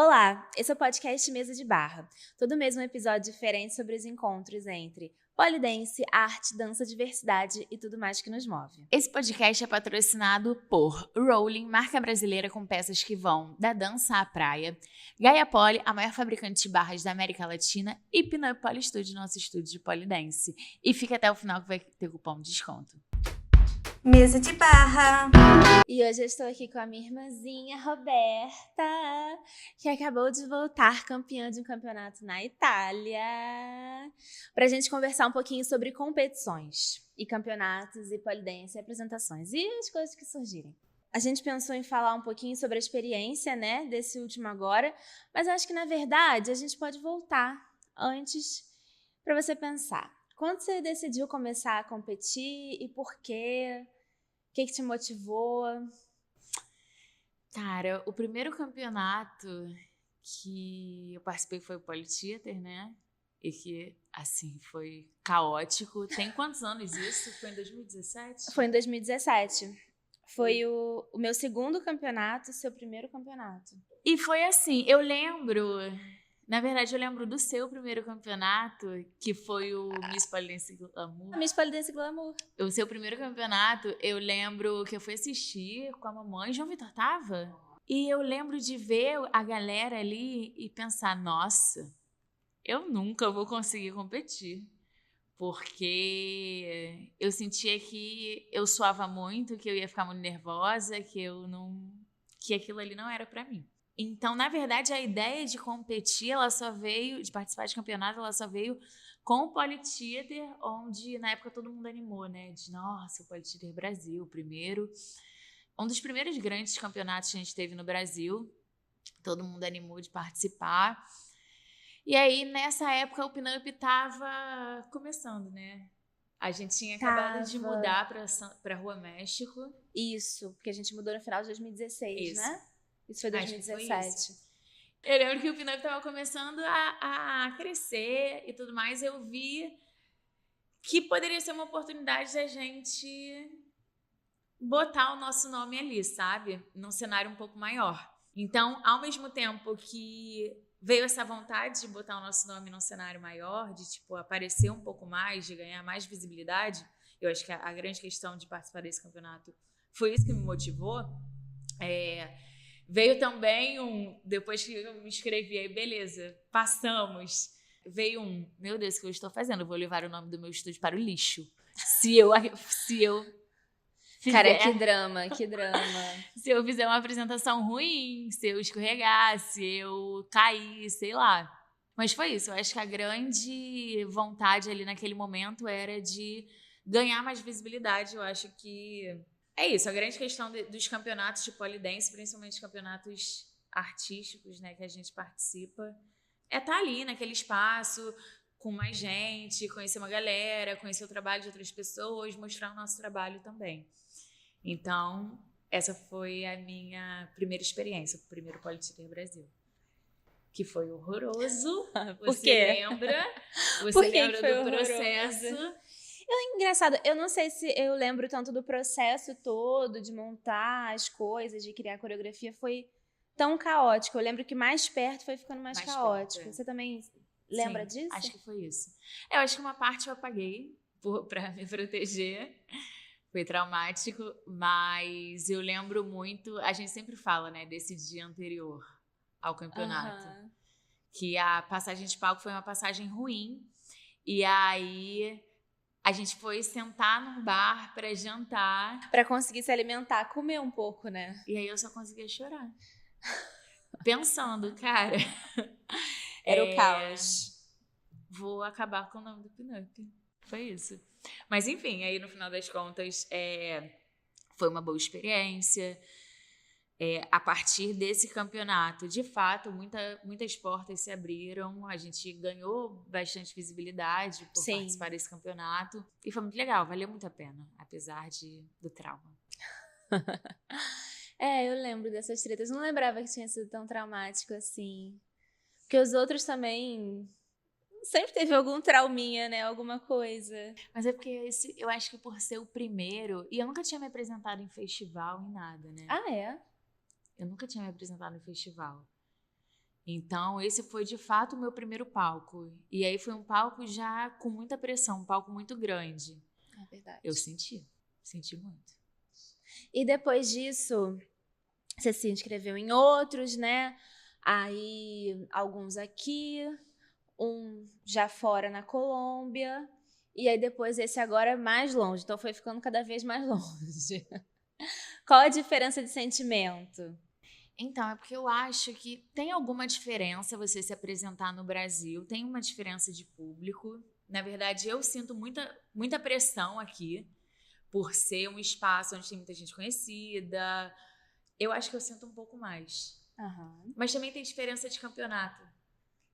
Olá, esse é o podcast Mesa de Barra. Todo mês um episódio diferente sobre os encontros entre polidense, arte, dança, diversidade e tudo mais que nos move. Esse podcast é patrocinado por Rolling, marca brasileira com peças que vão da dança à praia, Gaia Poly, a maior fabricante de barras da América Latina, e Pinup Poly Studio, nosso estúdio de polidense. E fica até o final que vai ter cupom de desconto. Mesa de Barra. E hoje eu estou aqui com a minha irmãzinha Roberta, que acabou de voltar campeã de um campeonato na Itália, para a gente conversar um pouquinho sobre competições e campeonatos e polidense e apresentações e as coisas que surgirem. A gente pensou em falar um pouquinho sobre a experiência, né, desse último agora, mas eu acho que, na verdade, a gente pode voltar antes para você pensar. Quando você decidiu começar a competir e por quê? O que te motivou? Cara, o primeiro campeonato que eu participei foi o Polytheater, né? E que, assim, foi caótico. Tem quantos anos isso? Foi em 2017? Foi em 2017. Foi o meu segundo campeonato, seu primeiro campeonato. E foi assim, eu lembro do seu primeiro campeonato, que foi o Miss Polidense Glamour. Miss Polidense Glamour. O seu primeiro campeonato, eu lembro que eu fui assistir com a mamãe, João Vitor tava? E eu lembro de ver a galera ali e pensar, nossa, eu nunca vou conseguir competir. Porque eu sentia que eu suava muito, que eu ia ficar muito nervosa, que aquilo ali não era pra mim. Então, na verdade, a ideia de competir, de participar de campeonato, ela só veio com o Polytheater, onde na época todo mundo animou, né? De, nossa, o Polytheater Brasil, primeiro. Um dos primeiros grandes campeonatos que a gente teve no Brasil. Todo mundo animou de participar. E aí, nessa época, o Pinup estava começando, né? A gente tinha acabado de mudar para Rua México. Isso, porque a gente mudou no final de 2016, Isso. né? Isso foi 2017. Eu lembro que o Pinup estava começando a crescer e tudo mais. Eu vi que poderia ser uma oportunidade da gente botar o nosso nome ali, sabe? Num cenário um pouco maior. Então, ao mesmo tempo que veio essa vontade de botar o nosso nome num cenário maior, de tipo aparecer um pouco mais, de ganhar mais visibilidade, eu acho que a grande questão de participar desse campeonato foi isso que me motivou. Veio também depois que eu me inscrevi, aí beleza, passamos. Veio meu Deus, o que eu estou fazendo? Eu vou levar o nome do meu estúdio para o lixo. Se eu fizer... Cara, que drama. Se eu fizer uma apresentação ruim, se eu escorregar, se eu cair, sei lá. Mas foi isso, eu acho que a grande vontade ali naquele momento era de ganhar mais visibilidade. Eu acho que é isso, a grande questão dos campeonatos de polidense, principalmente campeonatos artísticos, né, que a gente participa, é estar ali naquele espaço com mais gente, conhecer uma galera, conhecer o trabalho de outras pessoas, mostrar o nosso trabalho também. Então, essa foi a minha primeira experiência, o primeiro Polytheater Brasil. Que foi horroroso. Você lembra? Você lembra do processo? Engraçado, eu não sei se eu lembro tanto do processo todo, de montar as coisas, de criar a coreografia, foi tão caótico. Eu lembro que mais perto foi ficando mais caótico. Perto, é. Você também lembra Sim, disso? Acho que foi isso. Eu acho que uma parte eu apaguei pra me proteger. Foi traumático, mas eu lembro muito, a gente sempre fala, né, desse dia anterior ao campeonato. Uhum. Que a passagem de palco foi uma passagem ruim. E aí a gente foi sentar num bar pra jantar. Pra conseguir se alimentar, comer um pouco, né? E aí eu só conseguia chorar. Pensando, cara... Era o caos. Vou acabar com o nome do Pinup. Foi isso. Mas enfim, aí no final das contas foi uma boa experiência. A partir desse campeonato, de fato, muitas portas se abriram. A gente ganhou bastante visibilidade por participar desse campeonato. E foi muito legal, valeu muito a pena, apesar do trauma. Eu lembro dessas tretas. Não lembrava que tinha sido tão traumático assim. Porque os outros também... Sempre teve algum trauminha, né? Alguma coisa. Mas é porque eu acho que por ser o primeiro... E eu nunca tinha me apresentado em festival, em nada, né? Ah, é? Eu nunca tinha me apresentado em festival. Então, esse foi, de fato, o meu primeiro palco. E aí foi um palco já com muita pressão, um palco muito grande. É verdade. Eu senti muito. E depois disso, você se inscreveu em outros, né? Aí, alguns aqui, um já fora na Colômbia. E aí, depois, esse agora é mais longe. Então, foi ficando cada vez mais longe. Qual a diferença de sentimento? Então, é porque eu acho que tem alguma diferença você se apresentar no Brasil, tem uma diferença de público. Na verdade, eu sinto muita pressão aqui, por ser um espaço onde tem muita gente conhecida. Eu acho que eu sinto um pouco mais. Uhum. Mas também tem diferença de campeonato,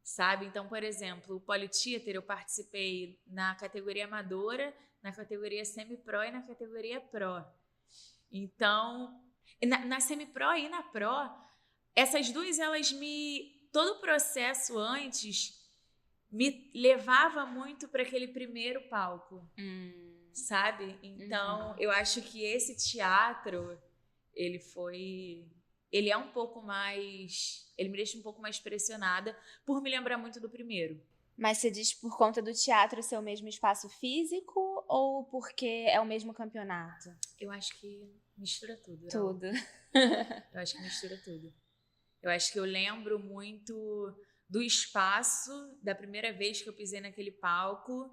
sabe? Então, por exemplo, o Polytheater eu participei na categoria amadora, na categoria semi-pro e na categoria pro. Então, na semi-pro e na pro, essas duas, todo o processo antes me levava muito para aquele primeiro palco, sabe? Então, eu acho que esse teatro, ele é um pouco mais, ele me deixa um pouco mais pressionada por me lembrar muito do primeiro. Mas você diz por conta do teatro ser o mesmo espaço físico ou porque é o mesmo campeonato? Eu acho que mistura tudo. Tudo. Eu acho que mistura tudo. Eu acho que eu lembro muito do espaço, da primeira vez que eu pisei naquele palco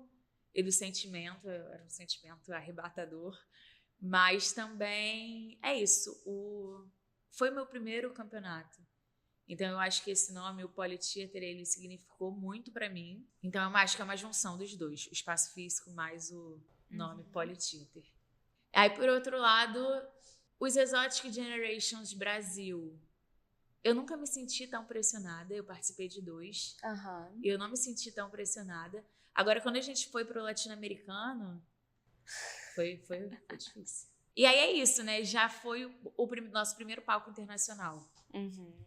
e do sentimento, era um sentimento arrebatador. Mas também é isso, foi meu primeiro campeonato. Então eu acho que esse nome, o Polytheater, ele significou muito pra mim. Então eu acho que é uma junção dos dois, o espaço físico mais o nome Polytheater. Aí, por outro lado, os Exotic Generations Brasil. Eu nunca me senti tão pressionada, eu participei de 2. E eu não me senti tão pressionada. Agora, quando a gente foi pro latino-americano, foi difícil. E aí é isso, né? Já foi o nosso primeiro palco internacional.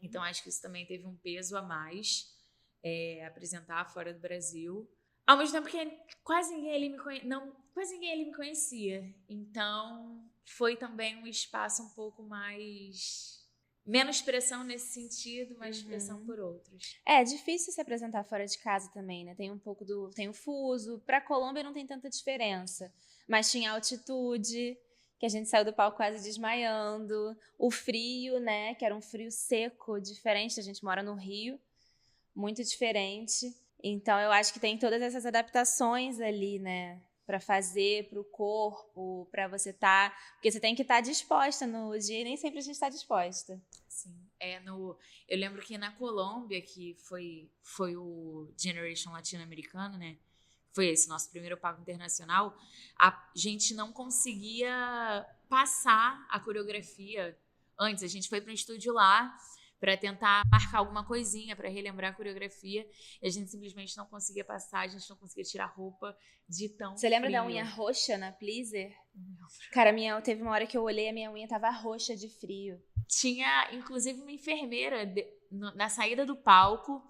Então, acho que isso também teve um peso a mais, apresentar fora do Brasil. Ao mesmo tempo que quase ninguém ali me conhecia. Então, foi também um espaço um pouco mais... Menos pressão nesse sentido, mais pressão por outros. É difícil se apresentar fora de casa também, né? Tem um pouco tem o fuso. Pra Colômbia não tem tanta diferença. Mas tinha altitude, que a gente saiu do palco quase desmaiando. O frio, né? Que era um frio seco, diferente. A gente mora no Rio. Muito diferente. Então, eu acho que tem todas essas adaptações ali, né? Pra fazer pro corpo, pra você estar... Porque você tem que estar disposta no dia e nem sempre a gente está disposta. Sim. Eu lembro que na Colômbia, que foi o Generation Latino-Americano, né? Foi esse nosso primeiro palco internacional. A gente não conseguia passar a coreografia antes. A gente foi para um estúdio lá para tentar marcar alguma coisinha, para relembrar a coreografia. E a gente simplesmente não conseguia passar, a gente não conseguia tirar roupa de tão Você lembra frio. da unha roxa na Pleaser? Não. Cara, teve uma hora que eu olhei, a minha unha tava roxa de frio. Tinha, inclusive, uma enfermeira na saída do palco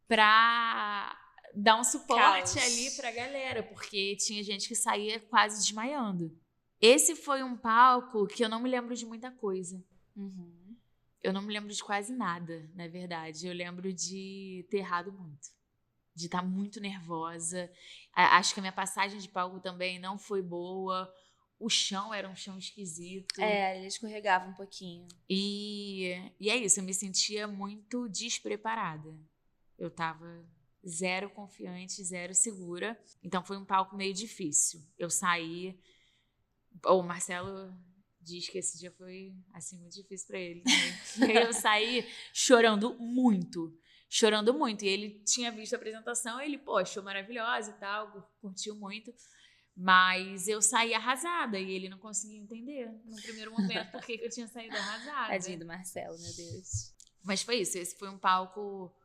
pra dar um suporte ali pra galera, porque tinha gente que saía quase desmaiando. Esse foi um palco que eu não me lembro de muita coisa. Eu não me lembro de quase nada, na verdade. Eu lembro de ter errado muito. De estar muito nervosa. Acho que a minha passagem de palco também não foi boa. O chão era um chão esquisito. Ele escorregava um pouquinho. E é isso, eu me sentia muito despreparada. Eu tava zero confiante, zero segura. Então foi um palco meio difícil. Eu saí... O Marcelo diz que esse dia foi, assim, muito difícil pra ele também. E aí eu saí chorando muito. E ele tinha visto a apresentação, ele, achou maravilhosa e tal, curtiu muito. Mas eu saí arrasada e ele não conseguia entender no primeiro momento por que eu tinha saído arrasada. Tadinho do Marcelo, meu Deus. Mas foi isso, esse foi um palco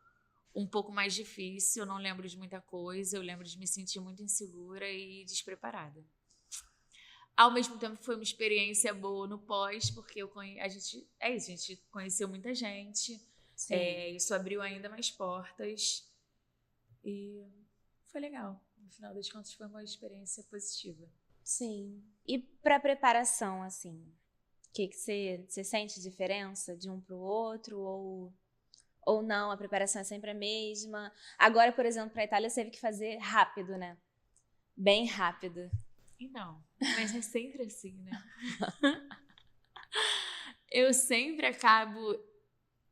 um pouco mais difícil, eu não lembro de muita coisa, eu lembro de me sentir muito insegura e despreparada. Ao mesmo tempo foi uma experiência boa no pós, porque a gente conheceu muita gente, isso abriu ainda mais portas e foi legal. No final das contas, foi uma experiência positiva. Sim. E pra preparação, assim, que você sente diferença de um pro outro? Ou Ou não, a preparação é sempre a mesma? Agora, por exemplo, para a Itália, você teve que fazer rápido, né? Bem rápido. Então, mas é sempre assim, né? Eu sempre acabo...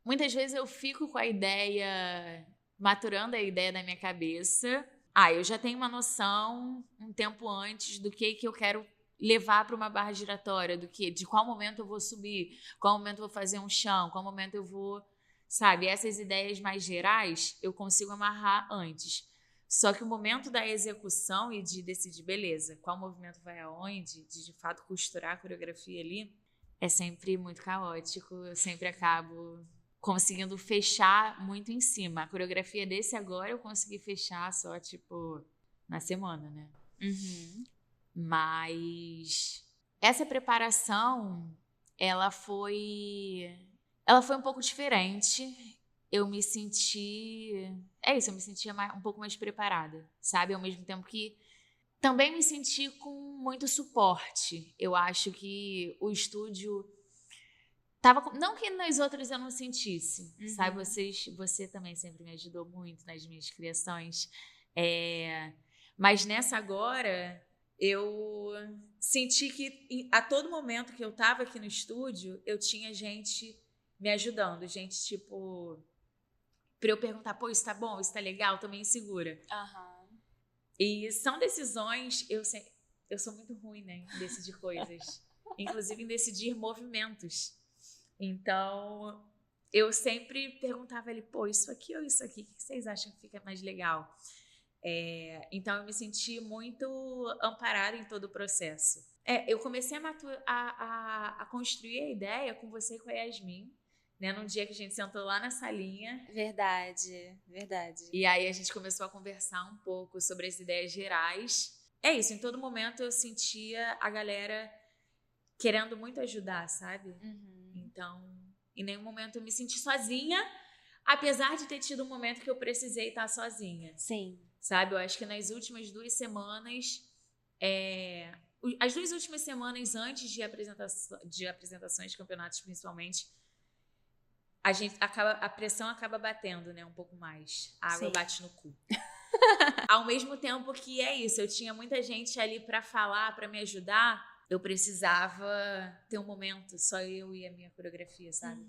Muitas vezes eu fico com a ideia, maturando a ideia na minha cabeça. Eu já tenho uma noção um tempo antes do que eu quero levar para uma barra giratória, de qual momento eu vou subir, qual momento eu vou fazer um chão, qual momento eu vou... Sabe, essas ideias mais gerais eu consigo amarrar antes. Só que o momento da execução e de decidir, beleza, qual movimento vai aonde, de fato costurar a coreografia ali, é sempre muito caótico. Eu sempre acabo conseguindo fechar muito em cima. A coreografia desse agora eu consegui fechar só, tipo, na semana, né? Uhum. Mas essa preparação, ela foi um pouco diferente. Eu me sentia um pouco mais preparada, sabe? Ao mesmo tempo que também me senti com muito suporte. Eu acho que o estúdio tava... Não que nas outras eu não sentisse, sabe? Você também sempre me ajudou muito nas minhas criações. Mas nessa agora, eu senti que a todo momento que eu tava aqui no estúdio, eu tinha gente me ajudando. Gente, tipo... Pra eu perguntar, pô, isso tá bom, isso tá legal, tô meio insegura. E são decisões, eu sou muito ruim, né, em decidir coisas. Inclusive em decidir movimentos. Então, eu sempre perguntava ele, pô, isso aqui ou isso aqui, o que vocês acham que fica mais legal? Então, eu me senti muito amparada em todo o processo. Eu comecei a construir a ideia com você e com a Yasmin, né, num dia que a gente sentou lá na salinha. Verdade. E aí a gente começou a conversar um pouco sobre as ideias gerais. É isso, em todo momento eu sentia a galera querendo muito ajudar, sabe? Então, em nenhum momento eu me senti sozinha, apesar de ter tido um momento que eu precisei estar sozinha. Sim. Sabe, eu acho que nas últimas 2 semanas... As 2 últimas semanas antes de apresentações de campeonatos, principalmente, a pressão acaba batendo, né, um pouco mais. A água bate no cu. Ao mesmo tempo que é isso, eu tinha muita gente ali pra falar, pra me ajudar, eu precisava ter um momento, só eu e a minha coreografia, sabe?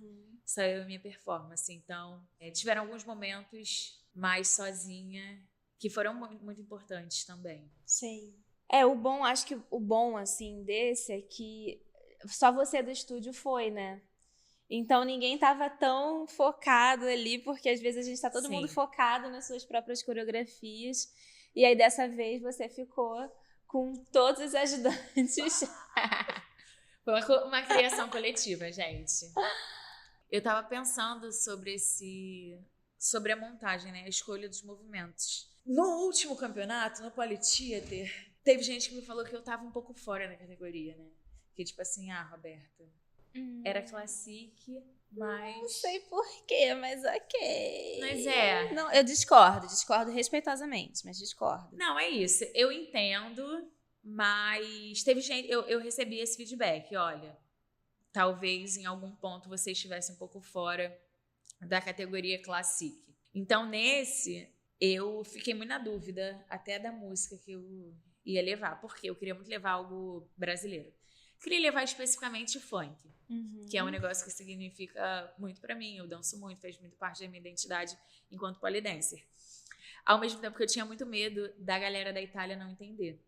Só eu e a minha performance. Então, tiveram alguns momentos mais sozinha, que foram muito importantes também. Sim. Acho que o bom, assim, desse é que só você do estúdio foi, né? Então, ninguém tava tão focado ali, porque às vezes a gente tá todo mundo focado nas suas próprias coreografias. E aí, dessa vez, você ficou com todos os ajudantes. Foi uma criação coletiva, gente. Eu tava pensando sobre a montagem, né? A escolha dos movimentos. No último campeonato, no Polytheater, teve gente que me falou que eu tava um pouco fora da categoria, né? Que tipo assim, Roberta... Era classique, mas... Não sei porquê, mas ok. Mas Não, eu discordo respeitosamente, mas discordo. Não, é isso. Eu entendo, mas teve gente... Eu recebi esse feedback, olha, talvez em algum ponto você estivesse um pouco fora da categoria classique. Então, nesse, eu fiquei muito na dúvida até da música que eu ia levar, porque eu queria muito levar algo brasileiro. Queria levar especificamente funk, que é um negócio que significa muito pra mim. Eu danço muito, fez muito parte da minha identidade enquanto polydancer. Ao mesmo tempo que eu tinha muito medo da galera da Itália não entender.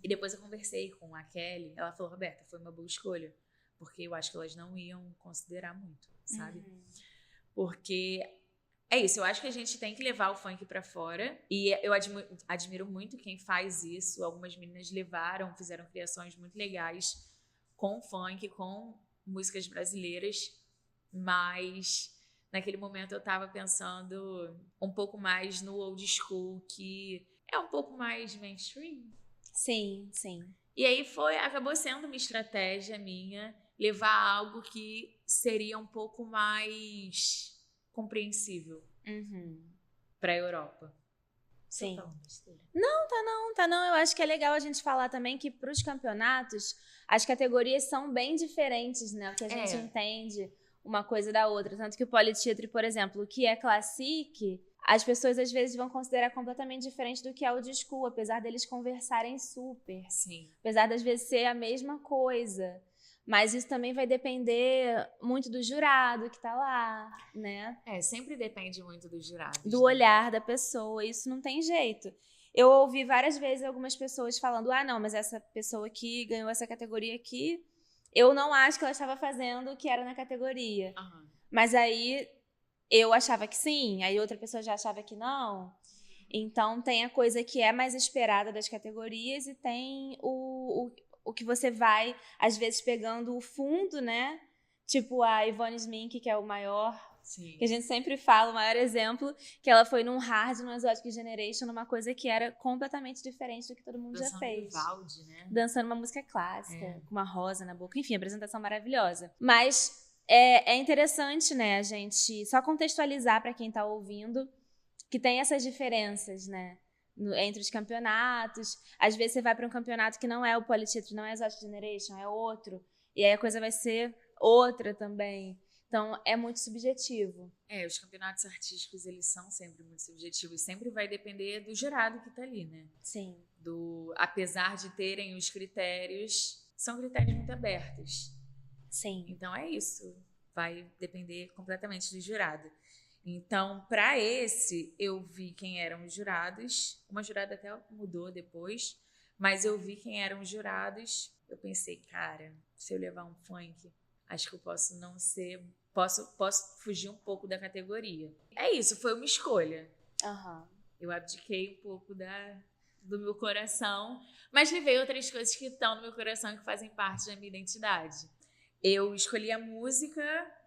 E depois eu conversei com a Kelly, ela falou, Roberta, foi uma boa escolha, porque eu acho que elas não iam considerar muito, sabe? Porque é isso, eu acho que a gente tem que levar o funk pra fora, e eu admiro muito quem faz isso. Algumas meninas fizeram criações muito legais com funk, com músicas brasileiras, mas naquele momento eu tava pensando um pouco mais no old school, que é um pouco mais mainstream. Sim. E aí acabou sendo uma estratégia minha levar algo que seria um pouco mais compreensível para a Europa. Sim. Não, tá não. Eu acho que é legal a gente falar também que para os campeonatos as categorias são bem diferentes, né? O que a gente entende uma coisa da outra. Tanto que o Polytheatre, por exemplo, o que é classic, as pessoas às vezes vão considerar completamente diferente do que é o old school, apesar deles conversarem super. Sim. Apesar das vezes ser a mesma coisa. Mas isso também vai depender muito do jurado que tá lá, né? Sempre depende muito dos jurados. Do olhar da pessoa, isso não tem jeito. Eu ouvi várias vezes algumas pessoas falando, não, mas essa pessoa que ganhou essa categoria aqui, eu não acho que ela estava fazendo o que era na categoria. Uhum. Mas aí eu achava que sim, aí outra pessoa já achava que não. Então tem a coisa que é mais esperada das categorias e tem o que você vai, às vezes, pegando o fundo, né? Tipo a Ivone Smink, que é o maior, Sim. que a gente sempre fala, o maior exemplo, que ela foi num hard, no Exotic Generation, numa coisa que era completamente diferente do que todo mundo já fez. Vivaldi, né? Dançando uma música clássica, com uma rosa na boca. Enfim, apresentação maravilhosa. Mas é interessante, né, a gente só contextualizar para quem tá ouvindo que tem essas diferenças, né? Entre os campeonatos. Às vezes você vai para um campeonato que não é o Polytheatre, não é Exotic Generation, é outro. E aí a coisa vai ser outra também. Então, é muito subjetivo. Os campeonatos artísticos, eles são sempre muito subjetivos. Sempre vai depender do jurado que tá ali, né? Sim. Apesar de terem os critérios, são critérios muito abertos. Sim. Então, é isso. Vai depender completamente do jurado. Então, para esse, eu vi quem eram os jurados. Uma jurada até mudou depois, mas eu vi quem eram os jurados. Eu pensei, cara, se eu levar um funk, acho que eu posso não ser... Posso fugir um pouco da categoria. É isso, foi uma escolha. Uhum. Eu abdiquei um pouco do meu coração, mas levei outras coisas que estão no meu coração e que fazem parte da minha identidade. Eu escolhi a música...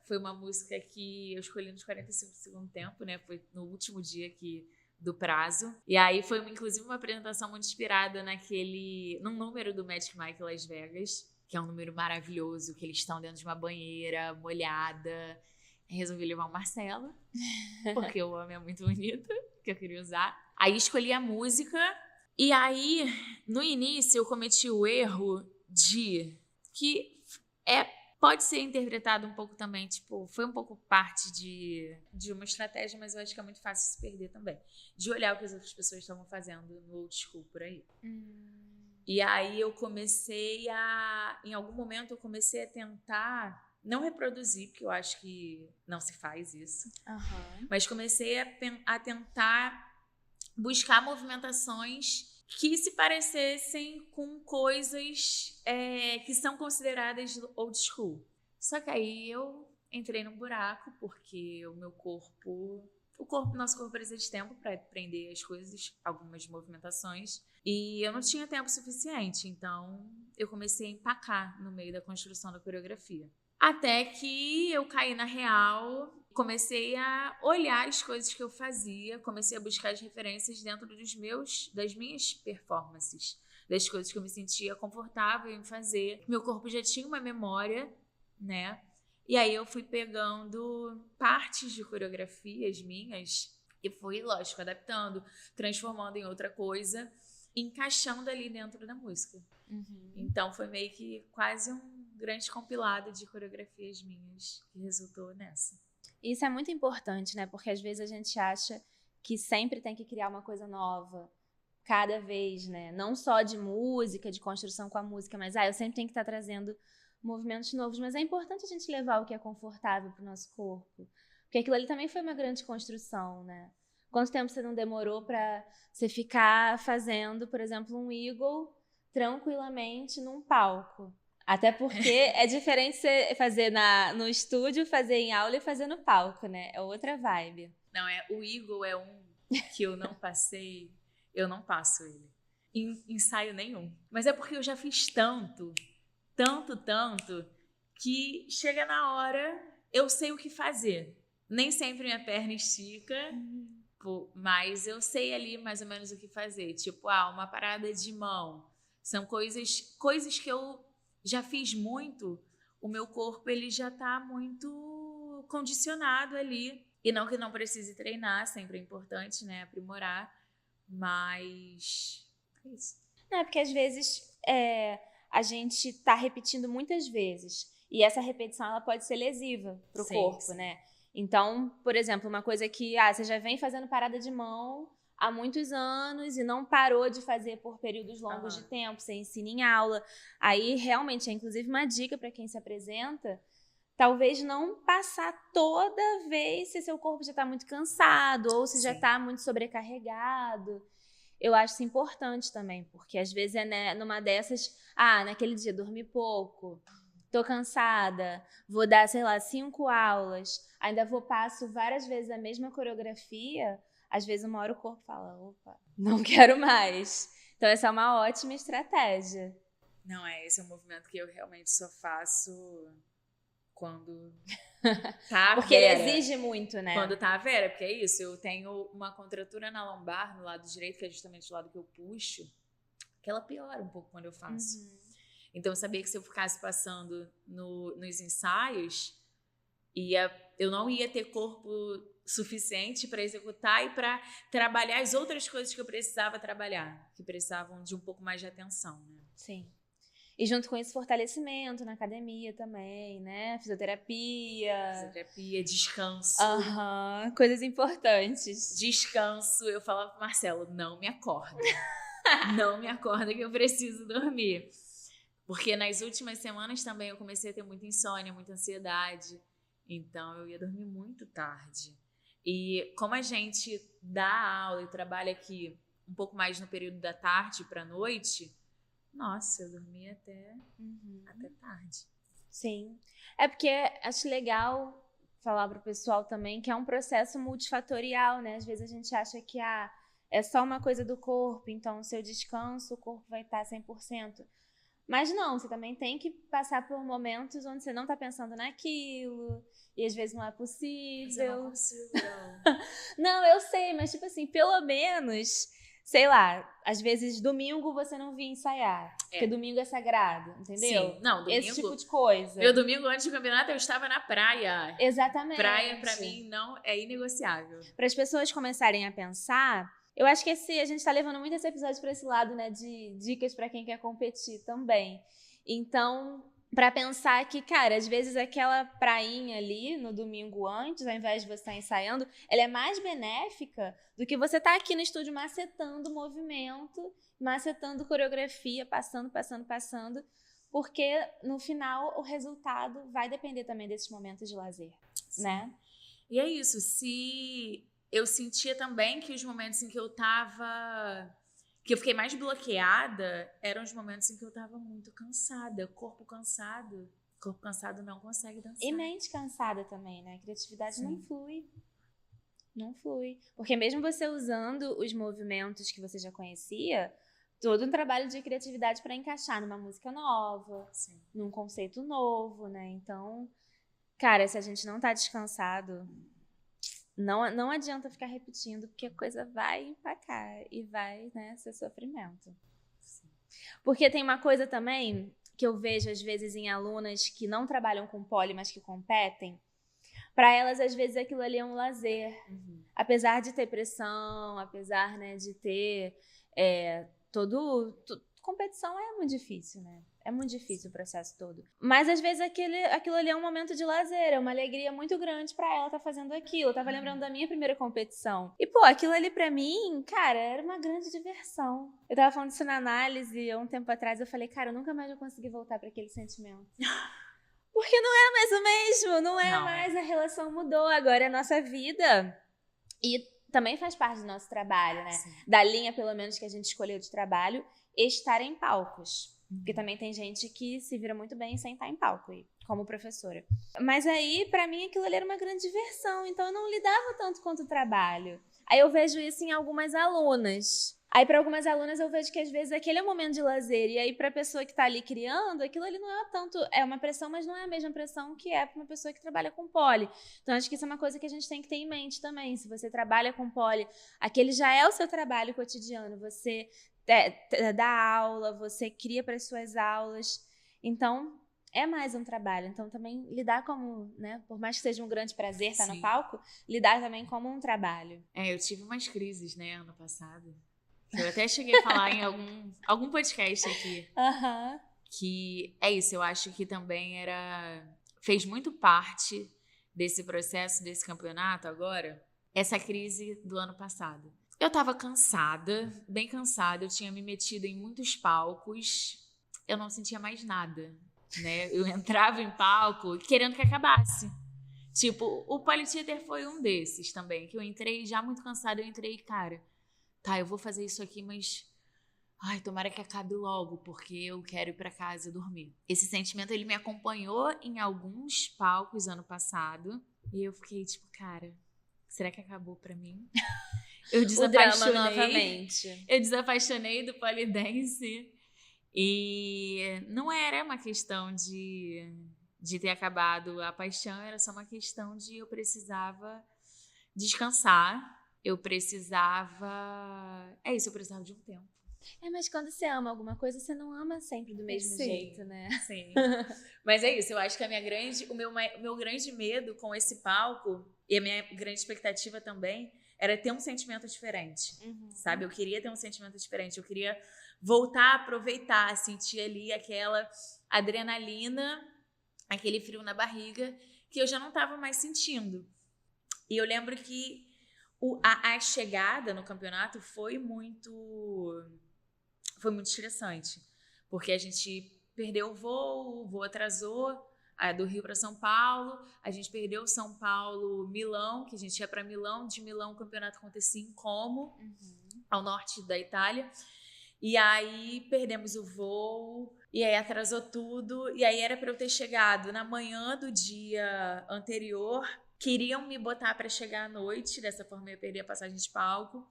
Foi uma música que eu escolhi nos 45 do segundo tempo, né? Foi no último dia do prazo. E aí foi, inclusive, uma apresentação muito inspirada num número do Magic Mike Las Vegas, que é um número maravilhoso, que eles estão dentro de uma banheira molhada. Resolvi levar o Marcelo, porque o homem é muito bonito, que eu queria usar. Aí escolhi a música. E aí, no início, eu cometi o erro pode ser interpretado um pouco também, tipo, foi um pouco parte de uma estratégia, mas eu acho que é muito fácil se perder também. De olhar o que as outras pessoas estavam fazendo no old school por aí. E aí eu em algum momento eu comecei a tentar, não reproduzir, porque eu acho que não se faz isso, mas comecei a tentar buscar movimentações que se parecessem com coisas que são consideradas old school. Só que aí eu entrei num buraco, porque nosso corpo precisa de tempo para aprender as coisas, algumas movimentações, e eu não tinha tempo suficiente, então eu comecei a empacar no meio da construção da coreografia. Até que eu caí na real, comecei a olhar as coisas que eu fazia, comecei a buscar as referências dentro das minhas performances, das coisas que eu me sentia confortável em fazer. Meu corpo já tinha uma memória, né? E aí eu fui pegando partes de coreografias minhas e fui, lógico, adaptando, transformando em outra coisa, encaixando ali dentro da música. Então foi meio que quase um grande compilado de coreografias minhas que resultou nessa. Isso é muito importante, né? Porque às vezes a gente acha que sempre tem que criar uma coisa nova, cada vez, né? Não só de música, de construção com a música, mas eu sempre tenho que estar trazendo movimentos novos. Mas é importante a gente levar o que é confortável para o nosso corpo. Porque aquilo ali também foi uma grande construção, né? Quanto tempo você não demorou para você ficar fazendo, por exemplo, um eagle tranquilamente num palco? Até porque é diferente você fazer no estúdio, fazer em aula e fazer no palco, né? É outra vibe. Não, o eagle é um que eu não passei, eu não passo ele. Em ensaio nenhum. Mas é porque eu já fiz tanto, que chega na hora, eu sei o que fazer. Nem sempre minha perna estica, mas eu sei ali mais ou menos o que fazer. Tipo, uma parada de mão. São coisas que eu já fiz muito, o meu corpo ele já tá muito condicionado ali. E não que não precise treinar, sempre é importante, né, aprimorar, mas é isso. Não, é porque às vezes a gente tá repetindo muitas vezes. E essa repetição, ela pode ser lesiva pro Sim, corpo, sim. né? Então, por exemplo, uma coisa que você já vem fazendo parada de mão há muitos anos e não parou de fazer por períodos longos de tempo, você ensina em aula. Aí, realmente, é inclusive uma dica para quem se apresenta, talvez não passar toda vez se seu corpo já está muito cansado ou se já está muito sobrecarregado. Eu acho isso importante também, porque às vezes numa dessas, naquele dia dormi pouco, tô cansada, vou dar, sei lá, 5 aulas, ainda passo várias vezes a mesma coreografia, às vezes uma hora o corpo fala, opa, não quero mais. Então essa é uma ótima estratégia. Não, esse é um movimento que eu realmente só faço quando tá porque ele exige muito, né? Quando tá a Vera, porque é isso, eu tenho uma contratura na lombar, no lado direito, que é justamente o lado que eu puxo, que ela piora um pouco quando eu faço. Então eu sabia que se eu ficasse passando nos ensaios, eu não ia ter corpo suficiente para executar e para trabalhar as outras coisas que eu precisava trabalhar, que precisavam de um pouco mais de atenção, né? Sim. E junto com isso, fortalecimento na academia também, né? Fisioterapia, descanso. Coisas importantes. Descanso. Eu falava pro Marcelo, não me acorda. Não me acorda que eu preciso dormir. Porque nas últimas semanas também eu comecei a ter muita insônia, muita ansiedade. Então eu ia dormir muito tarde. E como a gente dá aula e trabalha aqui um pouco mais no período da tarde para noite, nossa, eu dormia até tarde. Sim. É porque acho legal falar pro pessoal também que é um processo multifatorial, né? Às vezes a gente acha que é só uma coisa do corpo, então o seu descanso, o corpo vai estar 100%. Mas não, você também tem que passar por momentos onde você não tá pensando naquilo, e às vezes não é possível. Mas eu não consigo, Não, eu sei, mas tipo assim, pelo menos, sei lá, às vezes domingo você não vinha ensaiar, porque domingo é sagrado, entendeu? Sim, não, domingo. Esse tipo de coisa. Meu domingo antes do campeonato eu estava na praia. Exatamente. Praia pra mim não é inegociável. Para as pessoas começarem a pensar, eu acho que a gente tá levando muito esse episódio para esse lado, né, de dicas para quem quer competir também. Então, para pensar que, cara, às vezes aquela prainha ali no domingo antes, ao invés de você estar ensaiando, ela é mais benéfica do que você estar aqui no estúdio macetando movimento, macetando coreografia, passando, porque no final o resultado vai depender também desses momentos de lazer, né? E é isso, se eu sentia também que os momentos em que eu tava... que eu fiquei mais bloqueada eram os momentos em que eu tava muito cansada, corpo cansado. Corpo cansado não consegue dançar. E mente cansada também, né? A criatividade não flui. Não flui. Porque mesmo você usando os movimentos que você já conhecia, todo um trabalho de criatividade para encaixar numa música nova, num conceito novo, né? Então, cara, se a gente não tá descansado, não adianta ficar repetindo, porque a coisa vai empacar e vai, né, ser sofrimento. Sim. Porque tem uma coisa também que eu vejo às vezes em alunas que não trabalham com pole, mas que competem. Para elas, às vezes, aquilo ali é um lazer. Apesar de ter pressão, apesar, né, de ter competição é muito difícil, né? É muito difícil o processo todo. Mas, às vezes, aquilo ali é um momento de lazer, é uma alegria muito grande pra ela estar fazendo aquilo. Eu tava lembrando da minha primeira competição. E, pô, aquilo ali pra mim, cara, era uma grande diversão. Eu tava falando isso na análise há um tempo atrás, eu falei, cara, eu nunca mais vou conseguir voltar pra aquele sentimento. Porque não é mais o mesmo, não é mais, a relação mudou, agora é a nossa vida. E também faz parte do nosso trabalho, né? Sim. Da linha, pelo menos, que a gente escolheu de trabalho, estar em palcos. Porque também tem gente que se vira muito bem sem estar em palco, como professora. Mas aí, pra mim, aquilo ali era uma grande diversão, então eu não lidava tanto quanto o trabalho. Aí eu vejo isso em algumas alunas. Aí, para algumas alunas, eu vejo que às vezes aquele é um momento de lazer. E aí, para a pessoa que está ali criando, aquilo ali não é tanto... É uma pressão, mas não é a mesma pressão que é para uma pessoa que trabalha com pole. Então, acho que isso é uma coisa que a gente tem que ter em mente também. Se você trabalha com pole, aquele já é o seu trabalho cotidiano. Você dá aula, você cria para as suas aulas. Então, é mais um trabalho. Então, também lidar como, né? Por mais que seja um grande prazer estar no palco, lidar também como um trabalho. Eu tive umas crises, né, ano passado. Eu até cheguei a falar em algum podcast aqui. que é isso, eu acho que também fez muito parte desse processo, desse campeonato agora, essa crise do ano passado. Eu tava cansada, bem cansada, eu tinha me metido em muitos palcos, eu não sentia mais nada, né? Eu entrava em palco querendo que acabasse. Tipo, o Polytheater foi um desses também, que eu entrei já muito cansada, eu entrei, cara, tá, eu vou fazer isso aqui, mas ai, tomara que acabe logo, porque eu quero ir pra casa dormir. Esse sentimento, ele me acompanhou em alguns palcos ano passado, e eu fiquei tipo, cara, será que acabou pra mim? Eu O drama novamente. Eu desapaixonei do Polydance, e não era uma questão de ter acabado a paixão, era só uma questão de eu precisava descansar, eu precisava de um tempo. Mas quando você ama alguma coisa, você não ama sempre do mesmo jeito, né? Sim. Mas é isso, eu acho que o meu grande medo com esse palco, e a minha grande expectativa também, era ter um sentimento diferente, sabe? Eu queria ter um sentimento diferente, eu queria voltar a aproveitar, sentir ali aquela adrenalina, aquele frio na barriga, que eu já não estava mais sentindo. E eu lembro que a chegada no campeonato foi muito estressante, porque a gente perdeu o voo atrasou, do Rio para São Paulo, a gente perdeu São Paulo, Milão, que a gente ia para Milão, de Milão o campeonato acontecia em Como, ao norte da Itália, e aí perdemos o voo, e aí atrasou tudo, e aí era para eu ter chegado na manhã do dia anterior, queriam me botar para chegar à noite, dessa forma eu ia perder a passagem de palco,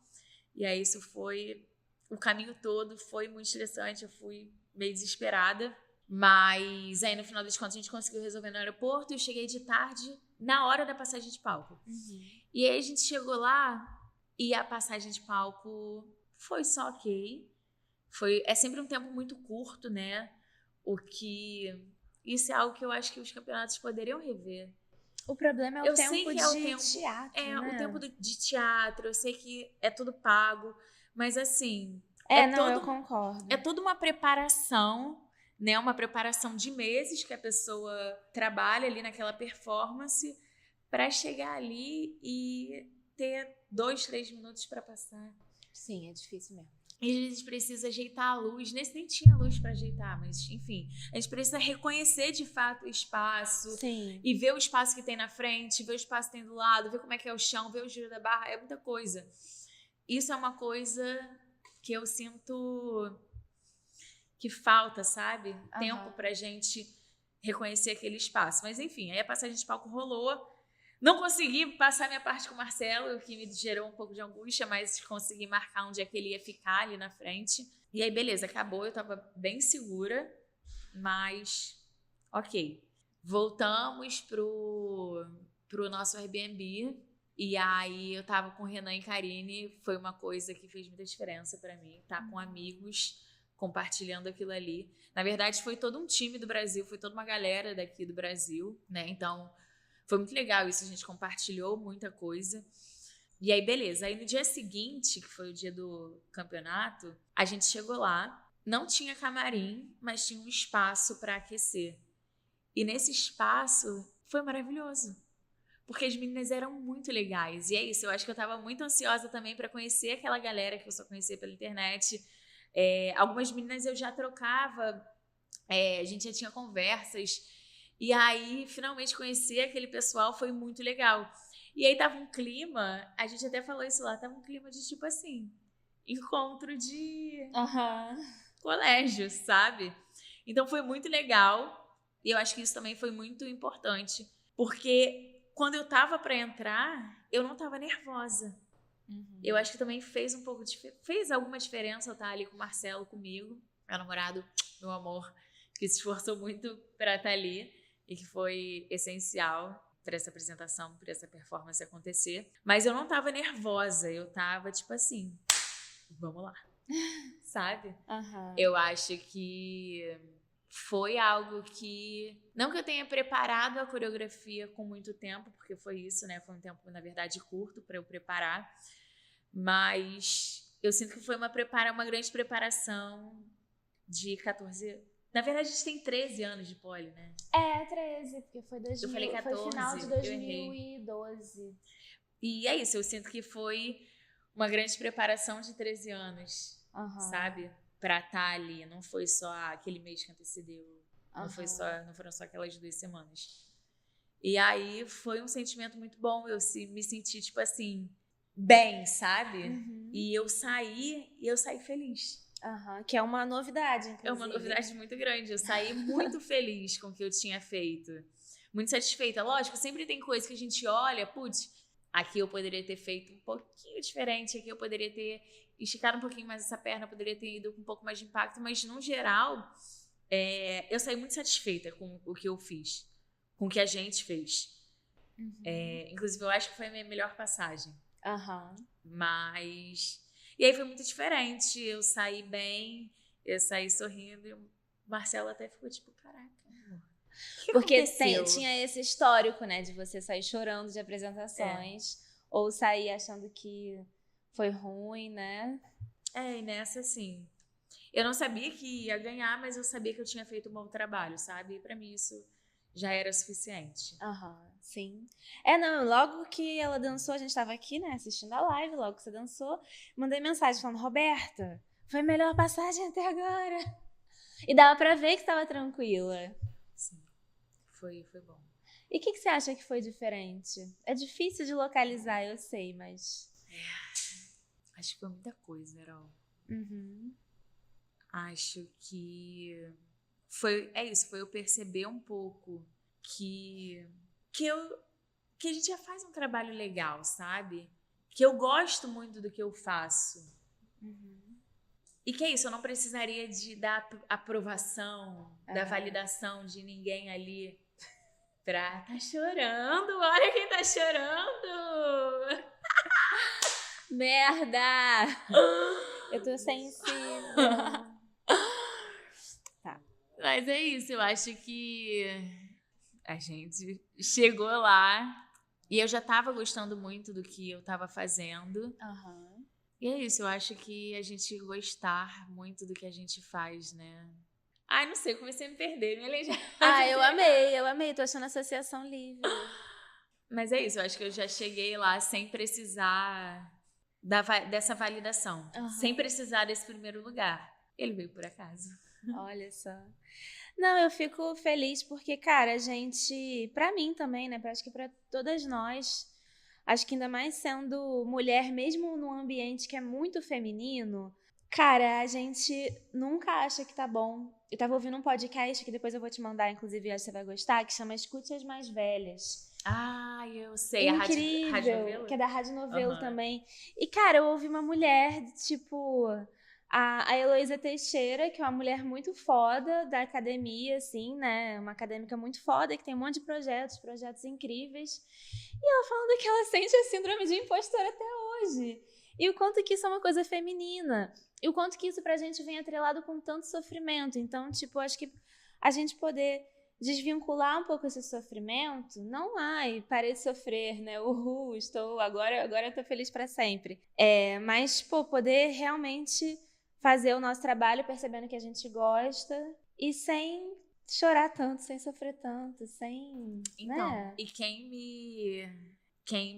e aí isso foi... O caminho todo foi muito estressante, eu fui meio desesperada. Mas aí, no final das contas, a gente conseguiu resolver no aeroporto. Eu cheguei de tarde, na hora da passagem de palco. E aí, a gente chegou lá e a passagem de palco foi só ok. É sempre um tempo muito curto, né? Isso é algo que eu acho que os campeonatos poderiam rever. O problema é o tempo de teatro, né? O tempo de teatro. Eu sei que é tudo pago. Mas assim... eu concordo. É toda uma preparação, né? Uma preparação de meses que a pessoa trabalha ali naquela performance para chegar ali e ter 2, 3 minutos para passar. Sim, é difícil mesmo. E a gente precisa ajeitar a luz. Nesse nem tinha luz para ajeitar, mas enfim. A gente precisa reconhecer de fato o espaço. Sim. E ver o espaço que tem na frente, ver o espaço que tem do lado, ver como é que é o chão, ver o giro da barra. É muita coisa. Isso é uma coisa que eu sinto que falta, sabe? Tempo pra gente reconhecer aquele espaço. Mas enfim, aí a passagem de palco rolou. Não consegui passar minha parte com o Marcelo, o que me gerou um pouco de angústia, mas consegui marcar onde é que ele ia ficar ali na frente. E aí, beleza, acabou, eu tava bem segura, mas ok. Voltamos pro nosso Airbnb. E aí eu tava com o Renan e Karine, foi uma coisa que fez muita diferença pra mim, tá com amigos compartilhando aquilo ali. Na verdade, foi todo um time do Brasil, foi toda uma galera daqui do Brasil, né? Então, foi muito legal isso, a gente compartilhou muita coisa. E aí, beleza. Aí no dia seguinte, que foi o dia do campeonato, a gente chegou lá, não tinha camarim, mas tinha um espaço pra aquecer. E nesse espaço foi maravilhoso. Porque as meninas eram muito legais. E é isso, eu acho que eu tava muito ansiosa também pra conhecer aquela galera que eu só conhecia pela internet. Algumas meninas eu já trocava, a gente já tinha conversas. E aí, finalmente, conhecer aquele pessoal foi muito legal. E aí tava um clima, a gente até falou isso lá, tava um clima de tipo assim, encontro de colégio, sabe? Então foi muito legal. E eu acho que isso também foi muito importante. Porque... quando eu tava pra entrar, eu não tava nervosa. Eu acho que também fez alguma diferença eu estar ali com o Marcelo, comigo, meu namorado, meu amor, que se esforçou muito pra estar ali e que foi essencial pra essa apresentação, pra essa performance acontecer. Mas eu não tava nervosa, eu tava tipo assim, vamos lá, sabe? Eu acho que... foi algo que... não que eu tenha preparado a coreografia com muito tempo, porque foi isso, né? Foi um tempo, na verdade, curto para eu preparar. Mas eu sinto que foi uma grande preparação de 14 Na verdade, a gente tem 13 anos de poli, né? 13, porque foi 2000, Eu falei 14, foi final de eu 2012. E é isso, eu sinto que foi uma grande preparação de 13 anos, sabe? Pra estar ali. Não foi só aquele mês que antecedeu. Não foram só aquelas 2 semanas. E aí foi um sentimento muito bom. Eu me senti, tipo assim, bem, sabe? E eu saí feliz. Que é uma novidade, inclusive. É uma novidade muito grande. Eu saí muito feliz com o que eu tinha feito. Muito satisfeita. Lógico, sempre tem coisa que a gente olha, putz, aqui eu poderia ter feito um pouquinho diferente, aqui eu poderia ter esticado um pouquinho mais essa perna, eu poderia ter ido com um pouco mais de impacto, mas no geral, eu saí muito satisfeita com o que eu fiz, com o que a gente fez. Inclusive, eu acho que foi a minha melhor passagem. Mas... E aí foi muito diferente, eu saí bem, eu saí sorrindo, e o Marcelo até ficou tipo, caraca, amor. Porque tinha esse histórico, né, de você sair chorando de apresentações, ou sair achando que foi ruim, né? E nessa, assim, eu não sabia que ia ganhar, mas eu sabia que eu tinha feito um bom trabalho, sabe? E pra mim isso já era suficiente. Sim. Não, logo que ela dançou, a gente tava aqui, né, assistindo a live, logo que você dançou, mandei mensagem falando, Roberta, foi a melhor passagem até agora. E dava pra ver que tava tranquila. Sim, foi bom. E o que você acha que foi diferente? É difícil de localizar, eu sei, mas... Acho que foi muita coisa, Erol. Acho que foi eu perceber um pouco que a gente já faz um trabalho legal, sabe? Que eu gosto muito do que eu faço. E que é isso, eu não precisaria da aprovação, da validação de ninguém ali pra tá chorando, olha quem tá chorando! Merda! Eu tô sensível. Tá. Mas é isso, eu acho que a gente chegou lá e eu já tava gostando muito do que eu tava fazendo. E é isso, eu acho que a gente gostar muito do que a gente faz, né? Ai, não sei, comecei a me perder, me aleijei. Eu amei, tô achando a associação livre. Mas é isso, eu acho que eu já cheguei lá sem precisar dessa validação, sem precisar desse primeiro lugar. Ele veio por acaso. Olha só. Não, eu fico feliz porque, cara, a gente, pra mim também, né, acho que pra todas nós, acho que ainda mais sendo mulher, mesmo num ambiente que é muito feminino, cara, a gente nunca acha que tá bom. Eu tava ouvindo um podcast que depois eu vou te mandar, inclusive, acho que você vai gostar, que chama Escute as Mais Velhas. Eu sei, incrível, a Rádio Novelo? Que é da Rádio Novelo também. E, cara, eu ouvi uma mulher, tipo, a Heloísa Teixeira, que é uma mulher muito foda da academia, assim, né? Uma acadêmica muito foda, que tem um monte de projetos incríveis. E ela falando que ela sente a síndrome de impostora até hoje. E o quanto que isso é uma coisa feminina. E o quanto que isso pra gente vem atrelado com tanto sofrimento. Então, tipo, acho que a gente poder desvincular um pouco esse sofrimento, não, parei de sofrer, né? Agora eu tô feliz pra sempre. Mas, poder realmente fazer o nosso trabalho percebendo que a gente gosta e sem chorar tanto, sem sofrer tanto, sem... Então, né? E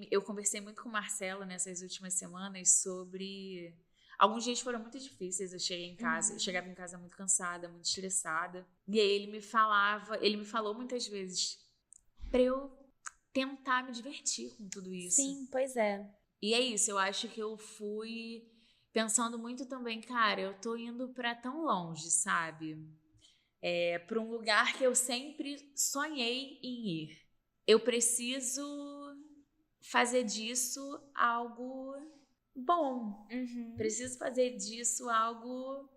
eu conversei muito com o Marcelo nessas últimas semanas sobre... Alguns dias foram muito difíceis, eu cheguei em casa, eu chegava em casa muito cansada, muito estressada. E aí ele me falou muitas vezes pra eu tentar me divertir com tudo isso. Sim, pois é. E é isso, eu acho que eu fui pensando muito também, cara, eu tô indo pra tão longe, sabe? Pra um lugar que eu sempre sonhei em ir. Eu preciso fazer disso algo bom. Preciso fazer disso algo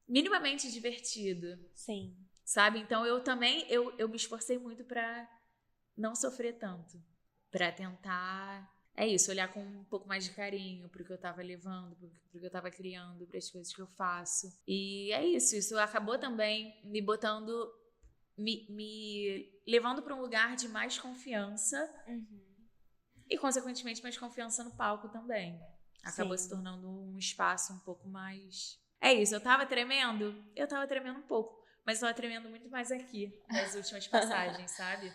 minimamente divertido. Sim. Sabe? Então eu também eu me esforcei muito pra não sofrer tanto, pra tentar olhar com um pouco mais de carinho pro que eu tava levando, pro que eu tava criando, pras coisas que eu faço. E isso acabou também me botando, me levando pra um lugar de mais confiança. E, consequentemente, mais confiança no palco também. Acabou se tornando um espaço um pouco mais... É isso, eu tava tremendo um pouco. mas tava tremendo muito mais aqui, nas últimas passagens, sabe?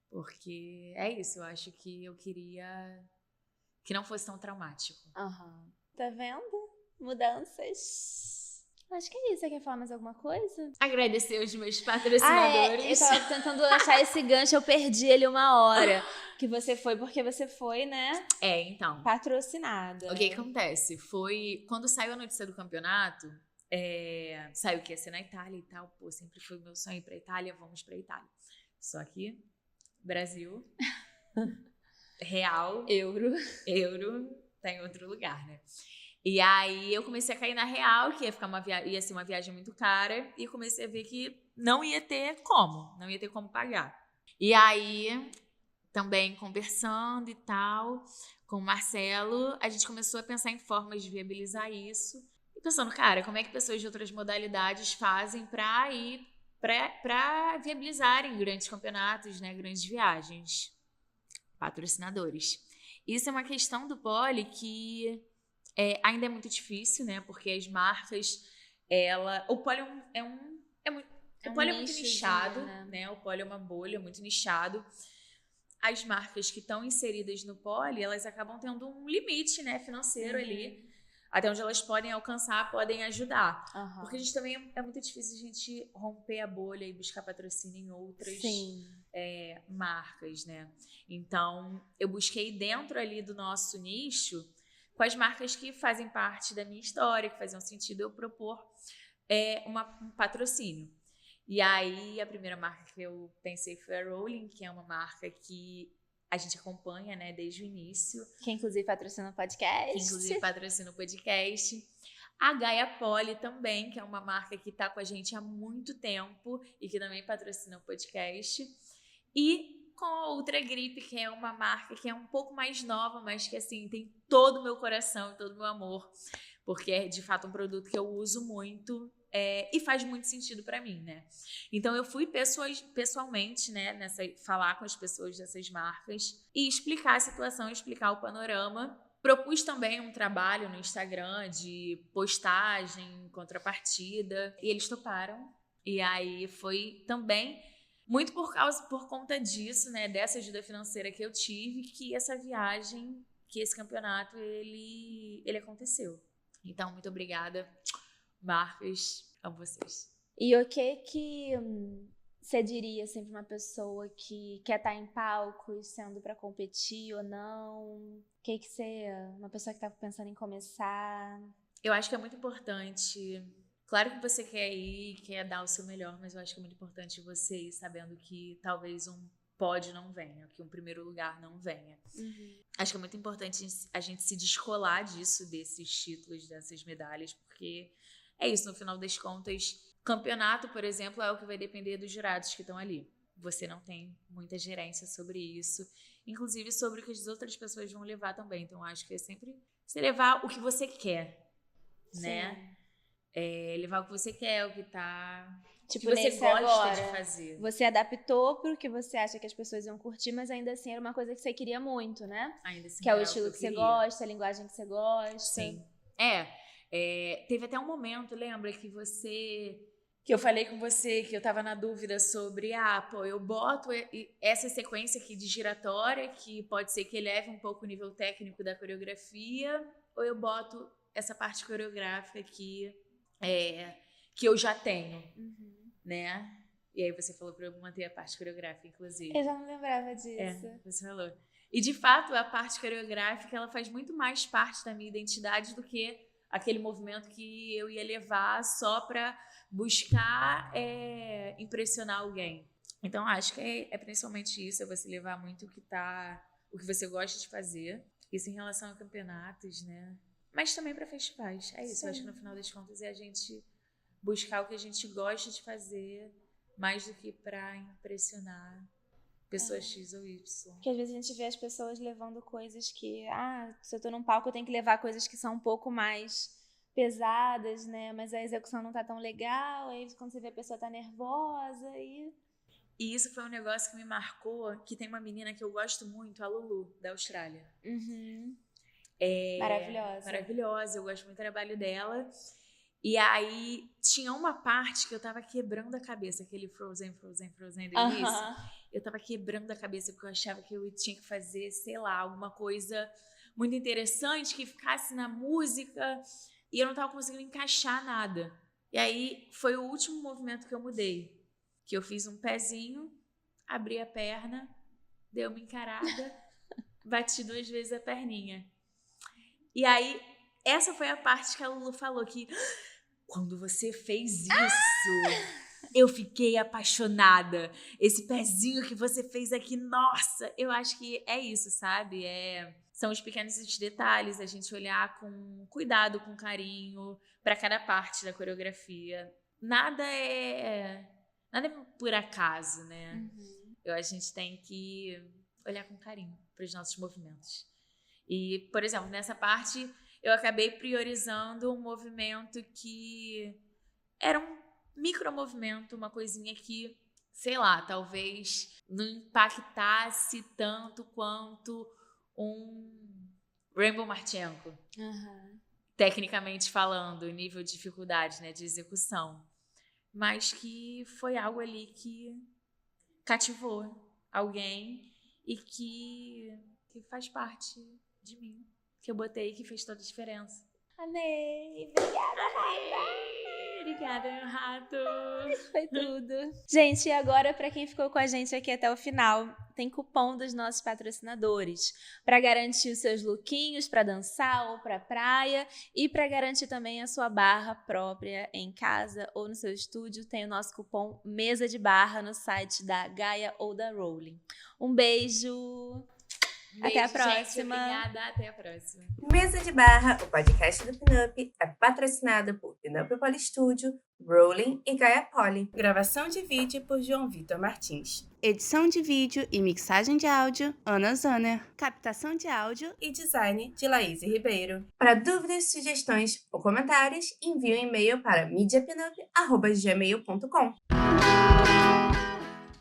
Porque é isso, eu acho que eu queria que não fosse tão traumático. Tá vendo? Mudanças. Acho que é isso. Você quer falar mais alguma coisa? Agradecer os meus patrocinadores. Eu tava tentando achar esse gancho, eu perdi ele uma hora. Que você foi porque você foi, né? Então. Patrocinada. O que acontece? Foi quando saiu a notícia do campeonato, saiu que ia ser na Itália e tal. Pô, sempre foi o meu sonho ir pra Itália, vamos pra Itália. Só que Brasil, real, euro, tá em outro lugar, né? E aí eu comecei a cair na real, que ia ser uma viagem muito cara, e comecei a ver que não ia ter como pagar. E aí, também conversando e tal, com o Marcelo, a gente começou a pensar em formas de viabilizar isso. E pensando, cara, como é que pessoas de outras modalidades fazem para viabilizarem grandes campeonatos, né, grandes viagens, patrocinadores. Isso é uma questão do pole que ainda é muito difícil, né, porque as marcas, o pole o pole é muito nichado, né, o pole é uma bolha muito nichado. As marcas que estão inseridas no pole, elas acabam tendo um limite, né, financeiro ali, até onde elas podem alcançar, podem ajudar. Porque a gente também é muito difícil a gente romper a bolha e buscar patrocínio em outras marcas, né? Então, eu busquei dentro ali do nosso nicho, com as marcas que fazem parte da minha história, que faziam sentido eu propor um patrocínio. E aí, a primeira marca que eu pensei foi a Rolling, que é uma marca que a gente acompanha, né, desde o início. Que inclusive patrocina o podcast. A Gaia Poli também, que é uma marca que está com a gente há muito tempo e que também patrocina o podcast. E com a Ultra Grip, que é uma marca que é um pouco mais nova, mas que, assim, tem todo o meu coração e todo o meu amor. Porque é, de fato, um produto que eu uso muito e faz muito sentido para mim, né? Então, eu fui pessoalmente, né, falar com as pessoas dessas marcas e explicar a situação, explicar o panorama. Propus também um trabalho no Instagram de postagem, contrapartida, e eles toparam. E aí foi também muito por conta disso, né, dessa ajuda financeira que eu tive, que essa viagem, que esse campeonato, ele aconteceu. Então, muito obrigada, marcas, amo vocês. E o que você diria assim, pra uma pessoa que quer estar em palcos, sendo para competir ou não? Uma pessoa que tá pensando em começar? Eu acho que é muito importante. Claro que você quer ir, quer dar o seu melhor, mas eu acho que é muito importante você ir sabendo que talvez um pódio não venha, que um primeiro lugar não venha. Acho que é muito importante a gente se descolar disso, desses títulos, dessas medalhas, porque é isso, no final das contas. Campeonato, por exemplo, é o que vai depender dos jurados que estão ali. Você não tem muita gerência sobre isso, inclusive sobre o que as outras pessoas vão levar também. Então, acho que é sempre você levar o que você quer, né? Levar o que você quer, o que tá... Tipo, que você gosta agora, de fazer. Você adaptou pro que você acha que as pessoas iam curtir, mas ainda assim era uma coisa que você queria muito, né? Ainda assim, que é o estilo que você gosta, a linguagem que você gosta. Sim. Teve até um momento, lembra, que eu falei com você, que eu tava na dúvida sobre, eu boto essa sequência aqui de giratória, que pode ser que eleve um pouco o nível técnico da coreografia, ou eu boto essa parte coreográfica aqui, que eu já tenho, né? E aí você falou pra eu manter a parte coreográfica, inclusive. Eu já não lembrava disso. Você falou. E, de fato, a parte coreográfica, ela faz muito mais parte da minha identidade do que aquele movimento que eu ia levar só pra buscar impressionar alguém. Então, acho que é principalmente isso, é você levar muito o que você gosta de fazer. Isso em relação a campeonatos, né? Mas também para festivais. É isso, eu acho que no final das contas é a gente buscar o que a gente gosta de fazer mais do que para impressionar pessoas X ou Y. Porque às vezes a gente vê as pessoas levando coisas que, se eu tô num palco eu tenho que levar coisas que são um pouco mais pesadas, né? Mas a execução não tá tão legal, aí quando você vê a pessoa tá nervosa e isso foi um negócio que me marcou, que tem uma menina que eu gosto muito, a Lulu, da Austrália. Maravilhosa. Maravilhosa, eu gosto muito do trabalho dela. E aí tinha uma parte que eu tava quebrando a cabeça, aquele Frozen do início. Eu tava quebrando a cabeça porque eu achava que eu tinha que fazer, sei lá, alguma coisa muito interessante que ficasse na música e eu não tava conseguindo encaixar nada. E aí foi o último movimento que eu mudei, que eu fiz um pezinho, abri a perna, dei uma encarada, bati 2 vezes a perninha. E aí essa foi a parte que a Lulu falou que quando você fez isso, eu fiquei apaixonada. Esse pezinho que você fez aqui, nossa, eu acho que é isso, sabe? São os pequenos detalhes, a gente olhar com cuidado, com carinho, para cada parte da coreografia. Nada é por acaso, né? A gente tem que olhar com carinho para os nossos movimentos. E, por exemplo, nessa parte, eu acabei priorizando um movimento que era um micromovimento, uma coisinha que, sei lá, talvez não impactasse tanto quanto um Rainbow Marchenko. Tecnicamente falando, nível de dificuldade, né, de execução. Mas que foi algo ali que cativou alguém e que faz parte de mim. Que eu botei, que fez toda a diferença. Amei! Obrigada, Rafa! Obrigada, meu rato! Foi tudo. Gente, e agora, para quem ficou com a gente aqui até o final, tem cupom dos nossos patrocinadores para garantir os seus lookinhos para dançar ou para praia e para garantir também a sua barra própria em casa ou no seu estúdio. Tem o nosso cupom Mesa de Barra no site da Gaia ou da Rowling. Um beijo! Até a próxima. Gente, obrigada, até a próxima. Mesa de Barra, o podcast do Pinup, é patrocinado por Pinup Poly Studio, Rowling e Gaia Poly. Gravação de vídeo por João Vitor Martins. Edição de vídeo e mixagem de áudio, Ana Zanner. Captação de áudio e design de Laís Ribeiro. Para dúvidas, sugestões ou comentários, envie um e-mail para mediapinup@gmail.com.